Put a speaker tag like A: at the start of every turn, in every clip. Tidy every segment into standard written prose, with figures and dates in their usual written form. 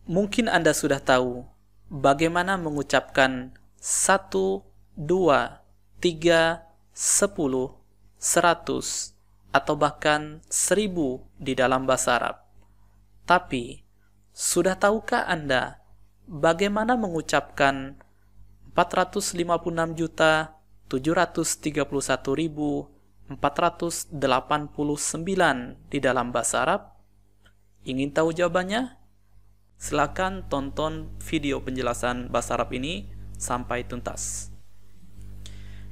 A: Mungkin Anda sudah tahu bagaimana mengucapkan 1, 2, 3, 10, 100, atau bahkan 1000 di dalam bahasa Arab. Tapi, sudah tahukah Anda bagaimana mengucapkan 456.731.489 di dalam bahasa Arab? Ingin tahu jawabannya? Silakan tonton video penjelasan bahasa Arab ini sampai tuntas.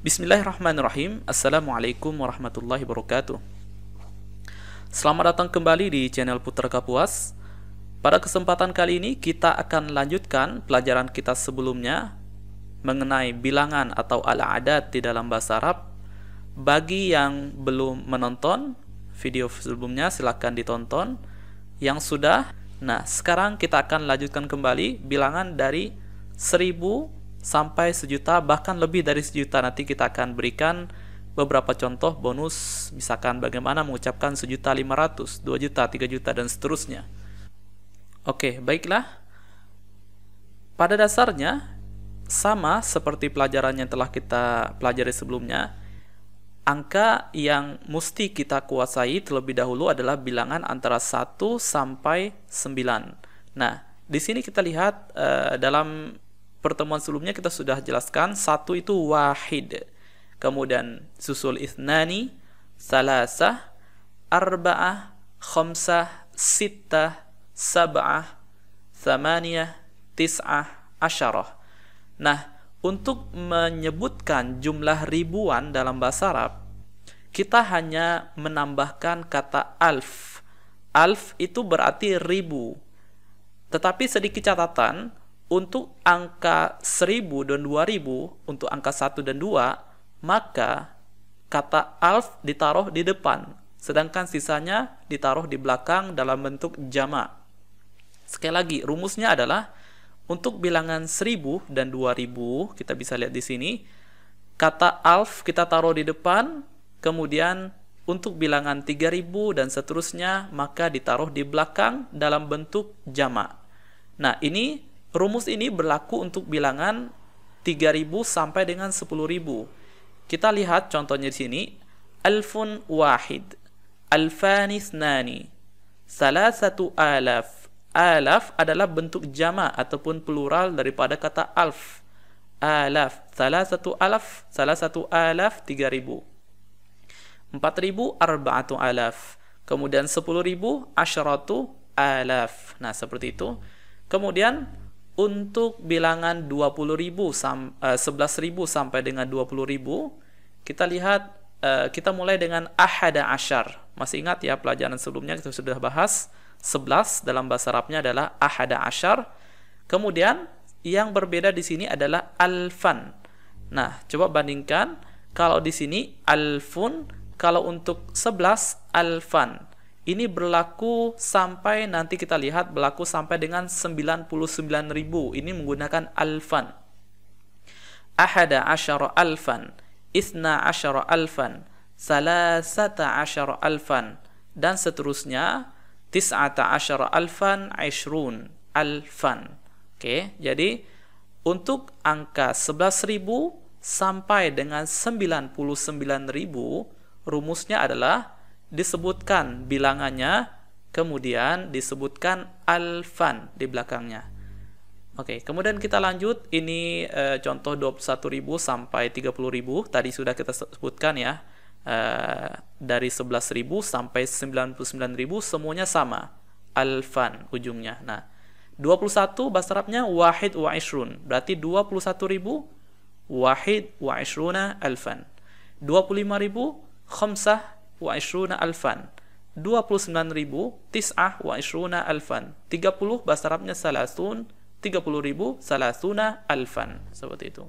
A: Bismillahirrahmanirrahim. Assalamualaikum warahmatullahi wabarakatuh. Selamat datang kembali di channel Putra Kapuas. Pada kesempatan kali ini kita akan lanjutkan pelajaran kita sebelumnya mengenai bilangan atau al-adat di dalam bahasa Arab. Bagi yang belum menonton video sebelumnya, silakan ditonton. Yang sudah, nah sekarang kita akan lanjutkan kembali bilangan dari 1000 sampai 1.000.000, bahkan lebih dari 1.000.000. Nanti kita akan berikan beberapa contoh bonus, misalkan bagaimana mengucapkan 1.500.000, 2.000.000, 3.000.000, dan seterusnya. Oke, baiklah. Pada dasarnya sama seperti pelajaran yang telah kita pelajari sebelumnya, angka yang mesti kita kuasai terlebih dahulu adalah bilangan antara 1 sampai 9. Nah, di sini kita lihat dalam pertemuan sebelumnya kita sudah jelaskan 1 itu wahid. Kemudian susul ithnani, salasah, arba'ah, khamsah, sittah, sab'ah, thamaniyah, tis'ah, asyarah. Nah, untuk menyebutkan jumlah ribuan dalam bahasa Arab, kita hanya menambahkan kata alf. Alf itu berarti ribu. Tetapi sedikit catatan, untuk angka 1000 dan 2000, untuk angka 1 dan 2, maka kata alf ditaruh di depan, sedangkan sisanya ditaruh di belakang dalam bentuk jamak. Sekali lagi, rumusnya adalah untuk bilangan 1000 dan 2000, kita bisa lihat di sini, kata alf kita taruh di depan, kemudian untuk bilangan 3000 dan seterusnya, maka ditaruh di belakang dalam bentuk jamak. Nah, rumus ini berlaku untuk bilangan 3000 sampai dengan 10.000. Kita lihat contohnya di sini, alfun wahid, alfani thnani, salasatu alaf. Alaf adalah bentuk jama' ataupun plural daripada kata alf. Alaf, salah satu alaf 3000. 4000 arba'atu alaf. Kemudian 10.000 asyaratu alaf. Nah, seperti itu. Kemudian untuk bilangan 20.000 11.000 sampai dengan 20.000, kita lihat kita mulai dengan ahada asyar. Masih ingat ya pelajaran sebelumnya kita sudah bahas 11 dalam bahasa Arabnya adalah ahada asyar. Kemudian yang berbeda di sini adalah alfan. Nah, coba bandingkan, kalau di sini alfun, kalau untuk 11 alfan. Ini berlaku sampai, nanti kita lihat, berlaku sampai dengan 99.000. Ini menggunakan alfan. Ahada asyara alfan, isna asyara alfan, salasata asyara alfan, dan seterusnya. Tis'ata asyara alfan, ishrun alfan. Oke, jadi untuk angka 11.000 sampai dengan 99.000, rumusnya adalah disebutkan bilangannya, kemudian disebutkan alfan di belakangnya. Oke, kemudian kita lanjut. Ini contoh 21.000 sampai 30.000. Tadi sudah kita sebutkan ya. Dari 11.000 sampai 99.000 semuanya sama, alfan ujungnya. Nah, 21 bahasa Arabnya wahid wa ishrun, berarti 21.000 wahid wa ishruna alfan. 25.000 khamsah wa ishruna alfan. 29.000 tis'ah wa ishruna alfan. 30 bahasa Arabnya salasun, 30.000 salasuna alfan. Seperti itu.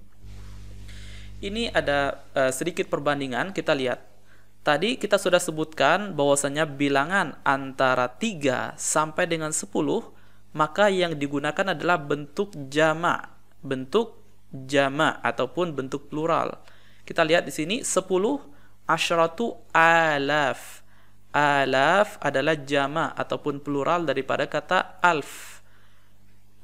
A: Ini ada sedikit perbandingan. Kita lihat. Tadi kita sudah sebutkan bahwasanya bilangan antara 3 sampai dengan 10, maka yang digunakan adalah bentuk jamak. Bentuk jamak ataupun bentuk plural. Kita lihat di sini 10 asyratu alaf. Alaf adalah jamak ataupun plural daripada kata alf.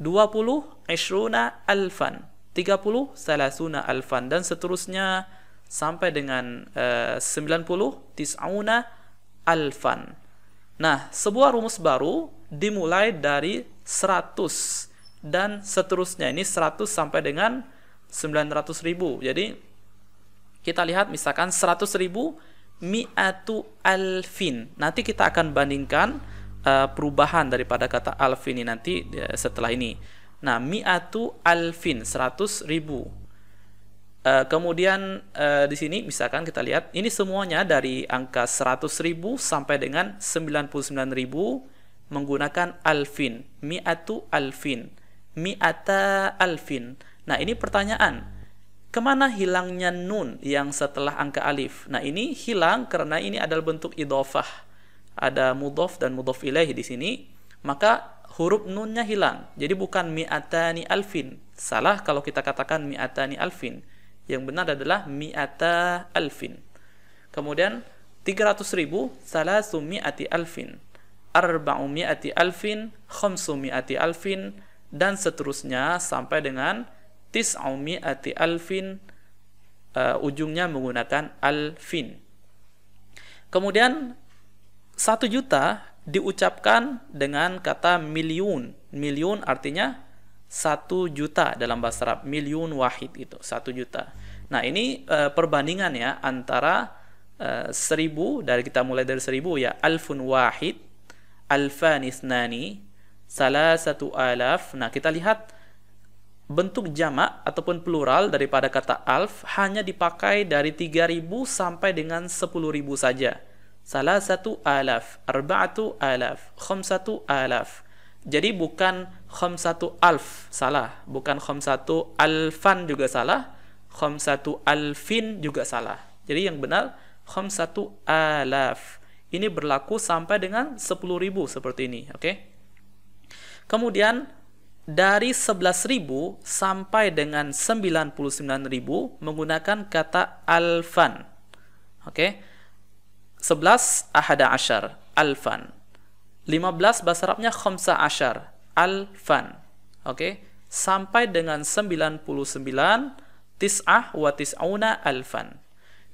A: 20 ishruna alfan, 30 salasuna alfan, dan seterusnya sampai dengan 90 tis'una alfan. Nah, sebuah rumus baru dimulai dari 100 dan seterusnya. Ini 100 sampai dengan 900.000. Jadi kita lihat misalkan 100.000 mi'atu alfin. Nanti kita akan bandingkan perubahan daripada kata alfin ini nanti setelah ini. Nah, mi'atu alfin, 100.000. Kemudian di sini misalkan kita lihat ini semuanya dari angka 100.000 sampai dengan 99.000 menggunakan alfin, mi'atu alfin, mi'ata alfin. Nah, ini pertanyaan, kemana hilangnya nun yang setelah angka alif? Nah, ini hilang karena ini adalah bentuk idhofah, ada mudhof dan mudhof ilaih di sini, maka huruf nunnya hilang. Jadi bukan mi'atani alfin. Salah kalau kita katakan mi'atani alfin. Yang benar adalah mi'ata alfin. Kemudian 300.000 salasumi'ati alfin, arba'umi'ati alfin, khamsumi'ati alfin, dan seterusnya sampai dengan tis'umi'ati alfin, ujungnya menggunakan alfin. Kemudian 1 juta diucapkan dengan kata milyun. Milyun artinya 1 juta dalam bahasa Arab. Milyun wahid itu 1 juta. Nah, ini perbandingan ya antara 1000, dari kita mulai dari 1000 ya, alfun wahid, alfan isnani, salasatu alaf. Nah, kita lihat bentuk jamak ataupun plural daripada kata alf hanya dipakai dari 3000 sampai dengan 10.000 saja. Salasatu alaf, arba'atu alaf, khamsatu alaf. Jadi bukan khamsatu alf, salah. Bukan khamsatu alfan juga salah. Khamsatu alfin juga salah. Jadi yang benar khamsatu alaf. Ini berlaku sampai dengan 10.000 seperti ini, oke? Kemudian dari 11.000 sampai dengan 99.000 menggunakan kata alfan. Oke? 11 ahada asyar, alfan. 15 bahasa Arabnya khamsa asyar, alfan. Oke? Sampai dengan 99, tis'ah wa tis'una alfan.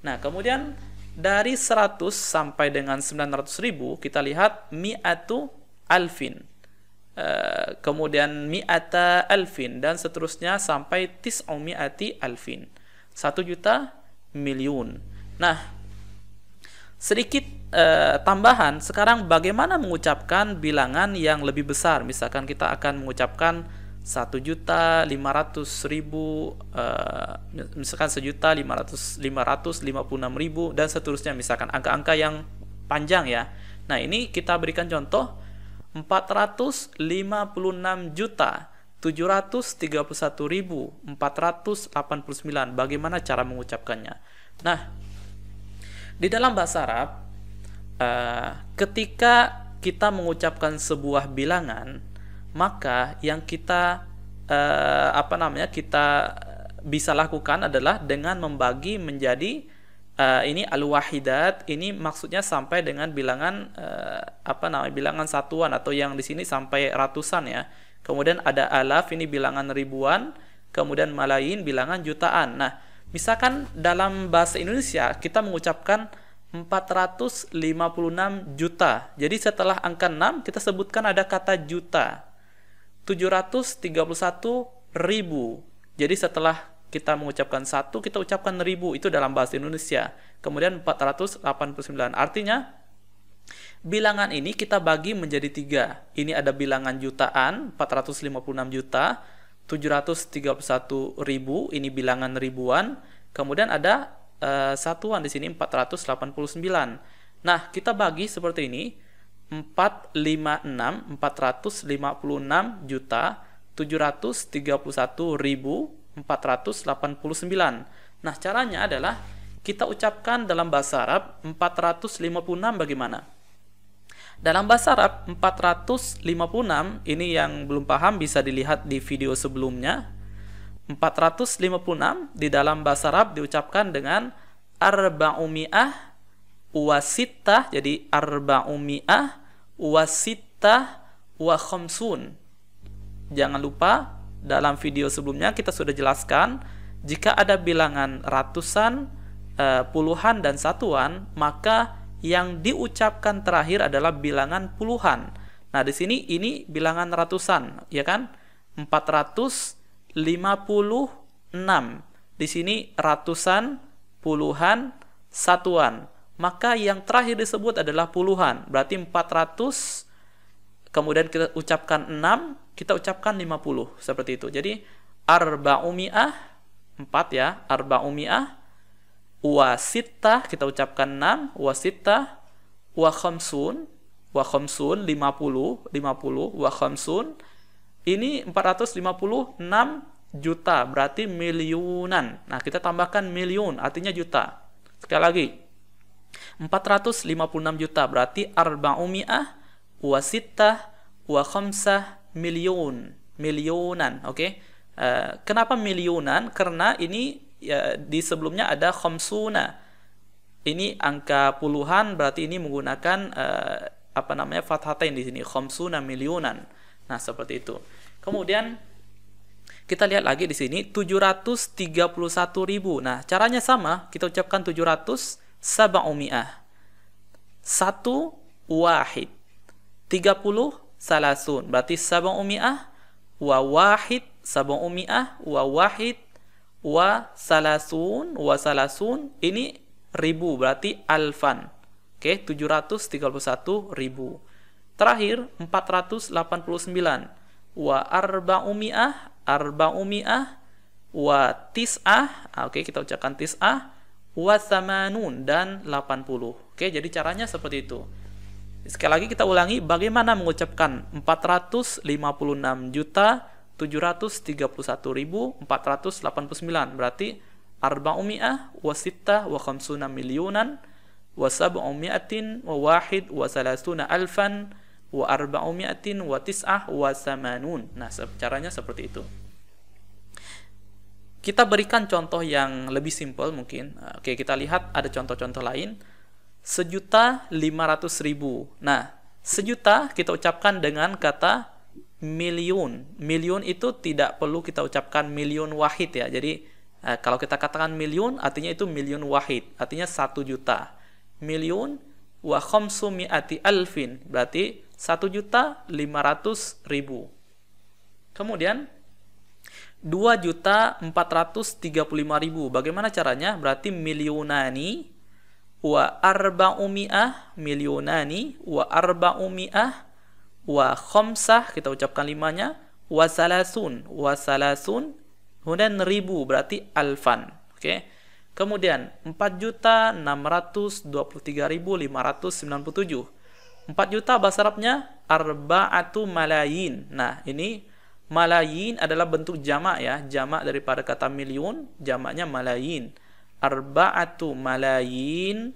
A: Nah, kemudian dari 100 sampai dengan 900.000 kita lihat mi'atu alfin. Kemudian mi'ata alfin dan seterusnya sampai tis'umi'ati alfin. 1 juta, milyun. Nah, sedikit tambahan, sekarang bagaimana mengucapkan bilangan yang lebih besar? Misalkan kita akan mengucapkan 1.500.000, misalkan 1.556.000 dan seterusnya, misalkan angka-angka yang panjang ya. Nah, ini kita berikan contoh 456.731.489. Bagaimana cara mengucapkannya? Nah, di dalam bahasa Arab, ketika kita mengucapkan sebuah bilangan, maka yang kita kita bisa lakukan adalah dengan membagi menjadi ini al-wahidat. Ini maksudnya sampai dengan bilangan bilangan satuan, atau yang di sini sampai ratusan ya. Kemudian ada alaf, ini bilangan ribuan, kemudian malayin bilangan jutaan. Nah, misalkan dalam bahasa Indonesia kita mengucapkan 456 juta. Jadi setelah angka 6 kita sebutkan ada kata juta. 731.000. Jadi setelah kita mengucapkan 1, kita ucapkan 1000. Itu dalam bahasa Indonesia. Kemudian 489. Artinya bilangan ini kita bagi menjadi 3. Ini ada bilangan jutaan, 456 juta. 731.000, ini bilangan ribuan. Kemudian ada satuan di sini 489. Nah, kita bagi seperti ini. 456 juta 731.489. Nah, caranya adalah kita ucapkan dalam bahasa Arab 456 bagaimana? Dalam bahasa Arab 456 ini yang belum paham bisa dilihat di video sebelumnya. 456 di dalam bahasa Arab diucapkan dengan arba'umi'ah wasittah. Jadi arba'umi'ah wasittah wa khamsun. jangan lupa dalam video sebelumnya kita sudah jelaskan, jika ada bilangan ratusan, puluhan, dan satuan, maka yang diucapkan terakhir adalah bilangan puluhan. Nah, di sini ini bilangan ratusan, ya kan? 456. Di sini ratusan, puluhan, satuan. Maka yang terakhir disebut adalah puluhan. Berarti 400, kemudian kita ucapkan 6, kita ucapkan 50. Seperti itu. Jadi, arba'umi'ah, 4 ya, arba'umi'ah, wa sittah, kita ucapkan 6, wa sittah, wa khamsun, 50, wa khamsun. Ini 456 juta, berarti miliunan. Nah, kita tambahkan miliun, artinya juta. Sekali lagi, 456 juta, berarti arba'umi'ah, wa sittah, wa khamsah, miliunan. Oke? Kenapa miliunan? Karena ini ya, di sebelumnya ada khamsuna. Ini angka puluhan, berarti ini menggunakan fathatain di sini, khamsuna miliunan. Nah, seperti itu. Kemudian kita lihat lagi di sini 731.000. Nah, caranya sama, kita ucapkan 700 sab'umi'ah. 1 wahid. 30 salasun. Berarti sab'umi'ah wa wahid, sab'umi'ah wa wahid wa salasun, ini ribu, berarti alfan. Oke, 731.000. Terakhir 489, wa arba'umi'ah wa tis'ah. Oke, kita ucapkan tis'ah, wa samanun, dan 80. Oke, jadi caranya seperti itu. Sekali lagi kita ulangi bagaimana mengucapkan 454.731.489. Berarti arba'umi'ah wa sittah wa khamsuna miliunan wa sab'umi'atin wa wahid wa salasuna alfan wa arba'umi'atin wa tis'ah wa samanun. Nah, caranya seperti itu. Kita berikan contoh yang lebih simpel mungkin. Oke, kita lihat ada contoh-contoh lain. 1.500.000. Nah, 1.000.000 kita ucapkan dengan kata miliun. Miliun itu tidak perlu kita ucapkan miliun wahid ya. Jadi kalau kita katakan miliun, artinya itu miliun wahid, artinya 1 juta. Miliun wa khamsumi'ati alfin, berarti 1.500.000. Kemudian 2.435.000. Bagaimana caranya? Berarti miliunani wa arba'umi'ah, miliunani wa arba'umi'ah wa khamsah, kita ucapkan 5-nya, wa salasun, kemudian ribu, berarti alfan. Oke. Kemudian 4.623.597. 4 juta bahasa Arabnya arba'atu malayin. Nah, ini malayin adalah bentuk jamak ya, jamak daripada kata miliun, jamaknya malayin. Arba'atu malayin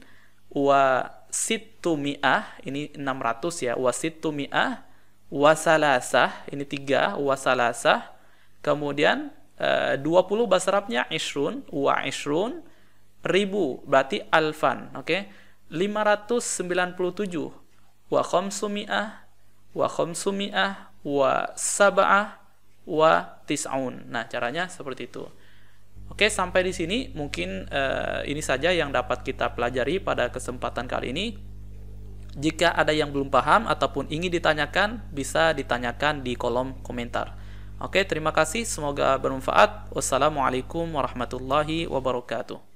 A: wa sittumi'ah, ini 600 ya, wa sittumi'ah wa salasah, ini 3, wa salasah. Kemudian 20 bahasa Arabnya ishrun, wa ishrun, ribu, berarti alfan. Oke. 597 wa khamsumi'ah wa sab'ah wa tis'un. Nah, caranya seperti itu. Oke, sampai di sini mungkin ini saja yang dapat kita pelajari pada kesempatan kali ini. Jika ada yang belum paham ataupun ingin ditanyakan, bisa ditanyakan di kolom komentar. Oke, terima kasih. Semoga bermanfaat. Wassalamualaikum warahmatullahi wabarakatuh.